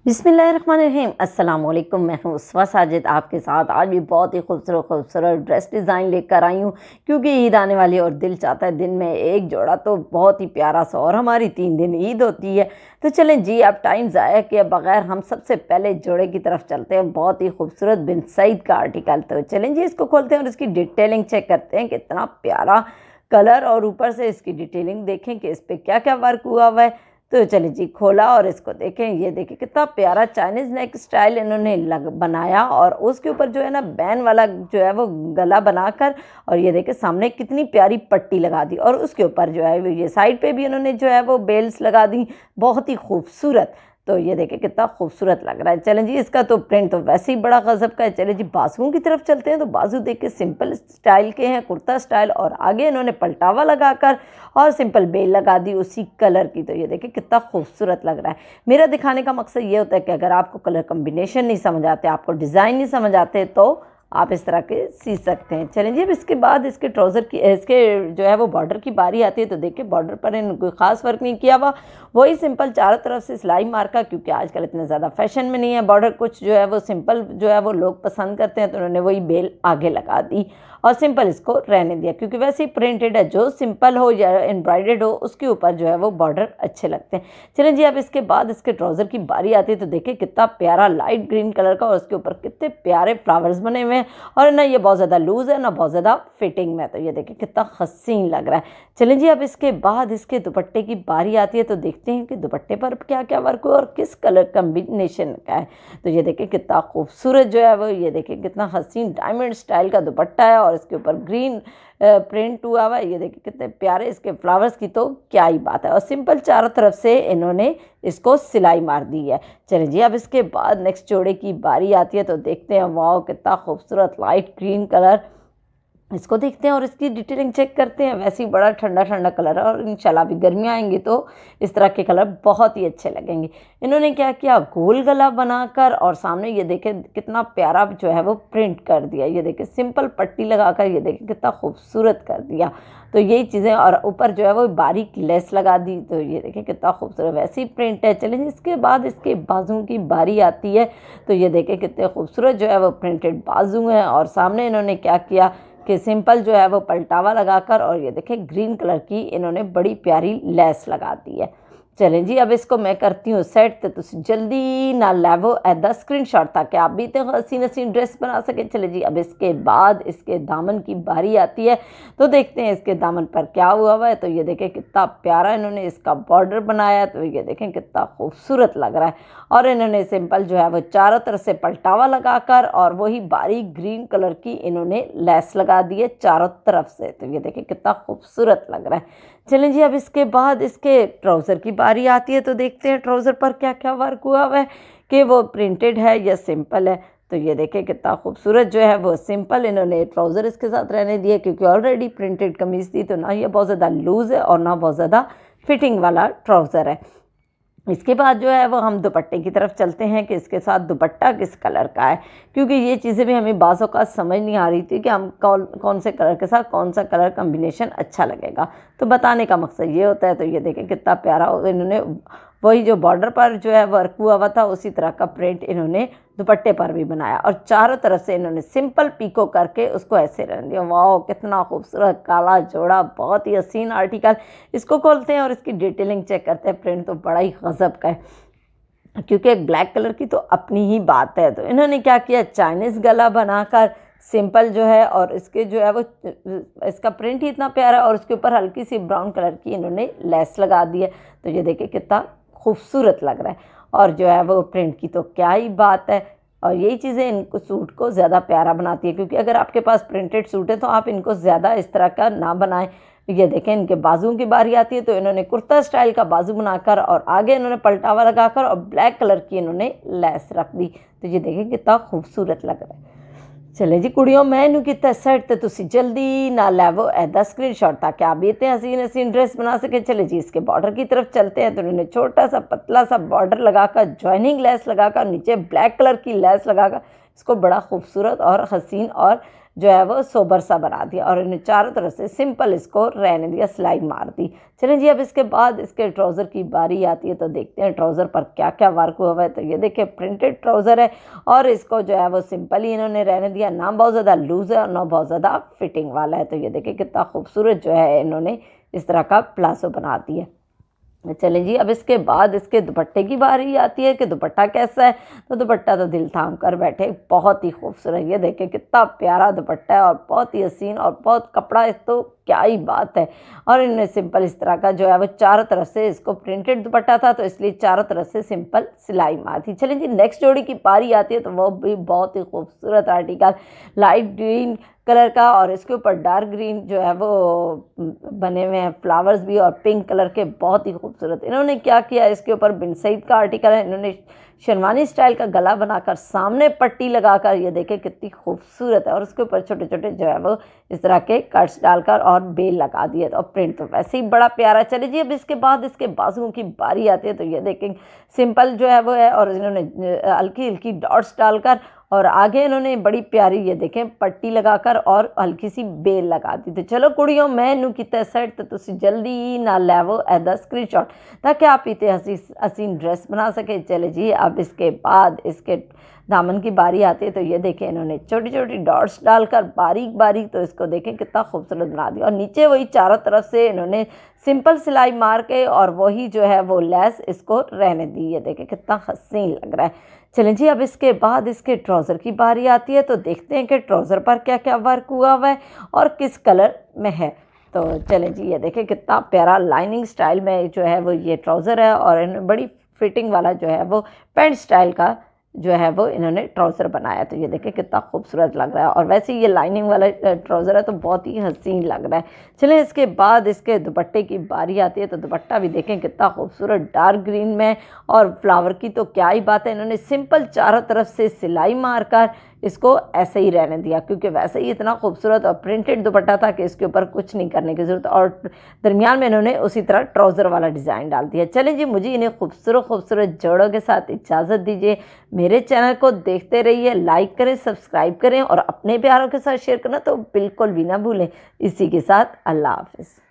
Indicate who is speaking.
Speaker 1: बिस्मिल्लाहिर्रहमानिर्रहीम। अस्सलाम वालेकुम। मैं हूँ उसवा साजिद आपके साथ। आज भी बहुत ही खूबसूरत ड्रेस डिज़ाइन लेकर आई हूँ, क्योंकि ईद आने वाली है और दिल चाहता है दिन में एक जोड़ा तो बहुत ही प्यारा सा, और हमारी 3 दिन ईद होती है। तो चलें जी, अब टाइम ज़ाया किए बगैर हम सबसे पहले जोड़े की तरफ चलते हैं। बहुत ही खूबसूरत बिन सईद का आर्टिकल। तो चलें जी, इसको खोलते हैं और इसकी डिटेलिंग चेक करते हैं। कितना प्यारा कलर, और ऊपर से इसकी डिटेलिंग देखें कि इस पर क्या क्या वर्क हुआ हुआ है। तो चलिए जी, खोला और इसको देखें। ये देखिए कितना प्यारा चाइनीज़ नेक स्टाइल इन्होंने बनाया, और उसके ऊपर जो है ना बैन वाला जो है वो गला बनाकर, और ये देखिए सामने कितनी प्यारी पट्टी लगा दी, और उसके ऊपर जो है ये साइड पे भी इन्होंने जो है वो बेल्स लगा दी, बहुत ही खूबसूरत। तो ये देखिए कितना खूबसूरत लग रहा है। चलें जी, इसका तो प्रिंट तो वैसे ही बड़ा गजब का है। चलें जी, बाजुओं की तरफ चलते हैं। तो बाजू देखिए सिंपल स्टाइल के हैं, कुर्ता स्टाइल, और आगे इन्होंने पलटावा लगाकर और सिंपल बेल लगा दी उसी कलर की। तो ये देखिए कितना खूबसूरत लग रहा है। मेरा दिखाने का मकसद ये होता है कि अगर आपको कलर कम्बिनेशन नहीं समझ आते, आपको डिज़ाइन नहीं समझ आते, तो आप इस तरह के सी सकते हैं। चलें जी, अब इसके बाद इसके ट्राउज़र की, इसके जो है वो बॉर्डर की बारी आती है। तो देखिए बॉर्डर पर इन कोई ख़ास वर्क नहीं किया हुआ, वही सिंपल चारों तरफ से सिलाई मार्का, क्योंकि आजकल इतने ज़्यादा फैशन में नहीं है बॉर्डर, कुछ जो है वो सिंपल जो है वो लोग पसंद करते हैं, तो उन्होंने वही बेल आगे लगा दी और सिंपल इसको रहने दिया, क्योंकि वैसे ही प्रिंटेड है, जो सिंपल हो या एम्ब्रॉयडर्ड हो उसके ऊपर जो है वो बॉर्डर अच्छे लगते हैं। चलें जी, अब इसके बाद इसके ट्राउज़र की बारी आती है। तो देखिए कितना प्यारा लाइट ग्रीन कलर का, और उसके ऊपर कितने प्यारे फ्लावर्स बने हुए हैं, और ना ये बहुत ज़्यादा लूज़ है ना बहुत ज़्यादा फिटिंग में। तो ये देखिए कितना हसीन लग रहा है। चलें जी, अब इसके बाद इसके दुपट्टे की बारी आती है। तो देखते हैं कि दुपट्टे पर क्या क्या वर्क हुआ और किस कलर कम्बिनेशन का है। तो ये देखिए कितना खूबसूरत जो है वो, ये देखिए कितना हसीन डायमंड स्टाइल का दुपट्टा है, और इसके ऊपर ग्रीन प्रिंट हुआ हुआ है। ये देखिए कितने प्यारे इसके फ्लावर्स की तो क्या ही बात है, और सिंपल चारों तरफ से इन्होंने इसको सिलाई मार दी है। चलिए जी, अब इसके बाद नेक्स्ट जोड़े की बारी आती है। तो देखते हैं, वाह कितना खूबसूरत लाइट ग्रीन कलर, इसको देखते हैं और इसकी डिटेलिंग चेक करते हैं। वैसे ही बड़ा ठंडा ठंडा कलर है, और इंशाल्लाह भी गर्मियाँ आएंगी तो इस तरह के कलर बहुत ही अच्छे लगेंगे। इन्होंने क्या किया, गोल गला बनाकर, और सामने ये देखें कितना प्यारा जो है वो प्रिंट कर दिया। ये देखें सिंपल पट्टी लगाकर, ये देखें कितना खूबसूरत कर दिया। तो यही चीज़ें, और ऊपर जो है वो बारीक लेस लगा दी। तो ये देखें कितना खूबसूरत वैसे ही प्रिंट है। चलें, इसके बाद इसके बाजुओं की बारी आती है। तो ये देखें कितने खूबसूरत जो है वो प्रिंटेड बाजू हैं, और सामने इन्होंने क्या किया कि सिंपल जो है वो पलटावा लगाकर, और ये देखें ग्रीन कलर की इन्होंने बड़ी प्यारी लेस लगा दी है। चलें जी, अब इसको मैं करती हूँ सेट। तो तुम जल्दी ना लैवो एदा स्क्रीनशॉट, ताकि आप भी इतने हसीन हसीन ड्रेस बना सकें। चले जी, अब इसके बाद इसके दामन की बारी आती है। तो देखते हैं इसके दामन पर क्या हुआ हुआ है। तो ये देखें कितना प्यारा इन्होंने इसका बॉर्डर बनाया। तो ये देखें कितना खूबसूरत लग रहा है, और इन्होंने सिंपल जो है वो चारों तरफ से पलटावा लगाकर, और वही बारीक ग्रीन कलर की इन्होंने लेस लगा दी है चारों तरफ से। तो ये देखें कितना खूबसूरत लग रहा है। चलें जी, अब इसके बाद इसके ट्राउज़र की बारी आती है। तो देखते हैं ट्राउज़र पर क्या क्या वर्क हुआ हुआ है, कि वो प्रिंटेड है या सिंपल है। तो ये देखें कितना खूबसूरत जो है वो सिंपल इन्होंने ट्राउज़र इसके साथ रहने दिए, क्योंकि ऑलरेडी प्रिंटेड कमीज़ थी। तो ना ये बहुत ज़्यादा लूज़ है और ना बहुत ज़्यादा फिटिंग वाला ट्राउज़र है। इसके बाद जो है वो हम दुपट्टे की तरफ चलते हैं, कि इसके साथ दुपट्टा किस कलर का है, क्योंकि ये चीज़ें भी हमें बाज़ औक़ात समझ नहीं आ रही थी कि हम कौन कौन से कलर के साथ कौन सा कलर कम्बिनेशन अच्छा लगेगा। तो बताने का मकसद ये होता है। तो ये देखें कितना प्यारा इन्होंने वही जो बॉर्डर पर जो है वर्क हुआ हुआ था, उसी तरह का प्रिंट इन्होंने दुपट्टे पर भी बनाया, और चारों तरफ से इन्होंने सिंपल पीको करके उसको ऐसे रहने दिया। वाह कितना खूबसूरत काला जोड़ा, बहुत ही हसीन आर्टिकल। इसको खोलते हैं और इसकी डिटेलिंग चेक करते हैं। प्रिंट तो बड़ा ही गजब का है, क्योंकि एक ब्लैक कलर की तो अपनी ही बात है। तो इन्होंने क्या किया, चाइनीज़ गला बनाकर सिंपल जो है, और इसके जो है वो इसका प्रिंट ही इतना प्यारा है, और उसके ऊपर हल्की सी ब्राउन कलर की इन्होंने लेस लगा दी है। तो ये देखिए कितना खूबसूरत लग रहा है, और जो है वो प्रिंट की तो क्या ही बात है। और यही चीज़ें इनको सूट को ज़्यादा प्यारा बनाती है, क्योंकि अगर आपके पास प्रिंटेड सूट है तो आप इनको ज़्यादा इस तरह का ना बनाएं। ये देखें, इनके बाजुओं की बारी आती है। तो इन्होंने कुर्ता स्टाइल का बाजू बनाकर, और आगे इन्होंने पलटावा लगाकर, और ब्लैक कलर की इन्होंने लेस रख दी। तो ये देखें कितना खूबसूरत लग रहा है। चले जी कुड़ियों, मैनू किता सेट। तो तुसी जल्दी ना लैवो एदा स्क्रीनशॉट, ताकि आप भी इतने हसीन हसीन ड्रेस बना सकें। चले जी, इसके बॉर्डर की तरफ चलते हैं। तो उन्होंने छोटा सा पतला सा बॉर्डर लगाकर, ज्वाइनिंग लेस लगाकर, नीचे ब्लैक कलर की लेस लगाकर इसको बड़ा खूबसूरत और हसीन और जो है वो सोबर सा बना दिया और इन्हें चारों तरफ से सिंपल इसको रहने दिया, सिलाई मार दी। चलें जी, अब इसके बाद इसके ट्राउज़र की बारी आती है, तो देखते हैं ट्राउज़र पर क्या क्या वर्क हुआ हुआ है। तो ये देखिए प्रिंटेड ट्राउज़र है और इसको जो है वो सिंपल ही इन्होंने रहने दिया, ना बहुत ज़्यादा लूज़ है और ना बहुत ज़्यादा फिटिंग वाला है। तो ये देखिए कितना खूबसूरत जो है इन्होंने इस तरह का प्लाजो बना दिया। चलें जी, अब इसके बाद इसके दुपट्टे की बारी आती है कि दुपट्टा कैसा है। तो दुपट्टा तो दिल थाम कर बैठे, बहुत ही खूबसूरत। ये देखिए कितना प्यारा दुपट्टा है और बहुत ही हसीन और बहुत कपड़ा, इस तो क्या ही बात है। और इन्होंने सिंपल इस तरह का जो है वो चारों तरफ से, इसको प्रिंटेड दुपट्टा था तो इसलिए चारों तरफ से सिंपल सिलाई मार थी। चलें जी, नेक्स्ट जोड़ी की बारी आती है, तो वो भी बहुत ही खूबसूरत आर्टिकल, लाइट ग्रीन कलर का और इसके ऊपर डार्क ग्रीन जो है वो बने हुए हैं फ्लावर्स भी, और पिंक कलर के, बहुत ही खूबसूरत। इन्होंने क्या किया, इसके ऊपर बिन सईद का आर्टिकल है, इन्होंने शेरवानी स्टाइल का गला बनाकर सामने पट्टी लगाकर, ये देखें कितनी खूबसूरत है, और उसके ऊपर छोटे छोटे जो है वो इस तरह के कट्स डालकर और बेल लगा दिए। और प्रिंट तो वैसे ही बड़ा प्यारा। चले जी, अब इसके बाद इसके बाजुओं की बारी आती है, तो ये देखें सिंपल जो है वो है और इन्होंने हल्की हल्की डॉट्स डालकर और आगे इन्होंने बड़ी प्यारी, ये देखें, पट्टी लगाकर और हल्की सी बेल लगा दी। तो चलो कुड़ियों, मैनू किता सेट, तो तुसी जल्दी ही ना लैवो एदा स्क्रीनशॉट ताकि आप इतने हसीन ड्रेस बना सके। चले जी, अब इसके बाद इसके दामन की बारी आती है, तो ये देखें इन्होंने छोटी छोटी डॉट्स डालकर बारीक बारीक, तो इसको देखें कितना खूबसूरत बना दिया। और नीचे वही चारों तरफ से इन्होंने सिंपल सिलाई मार के और वही जो है वो लेस इसको रहने दी। ये देखें कितना हसीन लग रहा है। चलें जी, अब इसके बाद इसके ट्राउज़र की बारी आती है, तो देखते हैं कि ट्राउज़र पर क्या क्या वर्क हुआ हुआ है और किस कलर में है। तो चलें जी, ये देखें कितना प्यारा लाइनिंग स्टाइल में जो है वो ये ट्राउज़र है और इन्होंने बड़ी फिटिंग वाला जो है वो पैंट स्टाइल का जो है वो इन्होंने ट्राउज़र बनाया। तो ये देखें कितना खूबसूरत लग रहा है और वैसे ये लाइनिंग वाला ट्राउज़र है तो बहुत ही हसीन लग रहा है। चलें, इसके बाद इसके दुपट्टे की बारी आती है, तो दुपट्टा भी देखें कितना खूबसूरत डार्क ग्रीन में, और फ्लावर की तो क्या ही बात है। इन्होंने सिंपल चारों तरफ से सिलाई मारकर इसको ऐसे ही रहने दिया, क्योंकि वैसे ही इतना खूबसूरत और प्रिंटेड दुपट्टा था कि इसके ऊपर कुछ नहीं करने की ज़रूरत, और दरमियान में इन्होंने उसी तरह ट्राउज़र वाला डिज़ाइन डाल दिया। चलें जी, मुझे इन्हें खूबसूरत खूबसूरत जोड़ों के साथ इजाज़त दीजिए। मेरे चैनल को देखते रहिए, लाइक करें, सब्सक्राइब करें और अपने प्यारों के साथ शेयर करना तो बिल्कुल भी ना भूलें। इसी के साथ अल्लाह हाफ़िज़।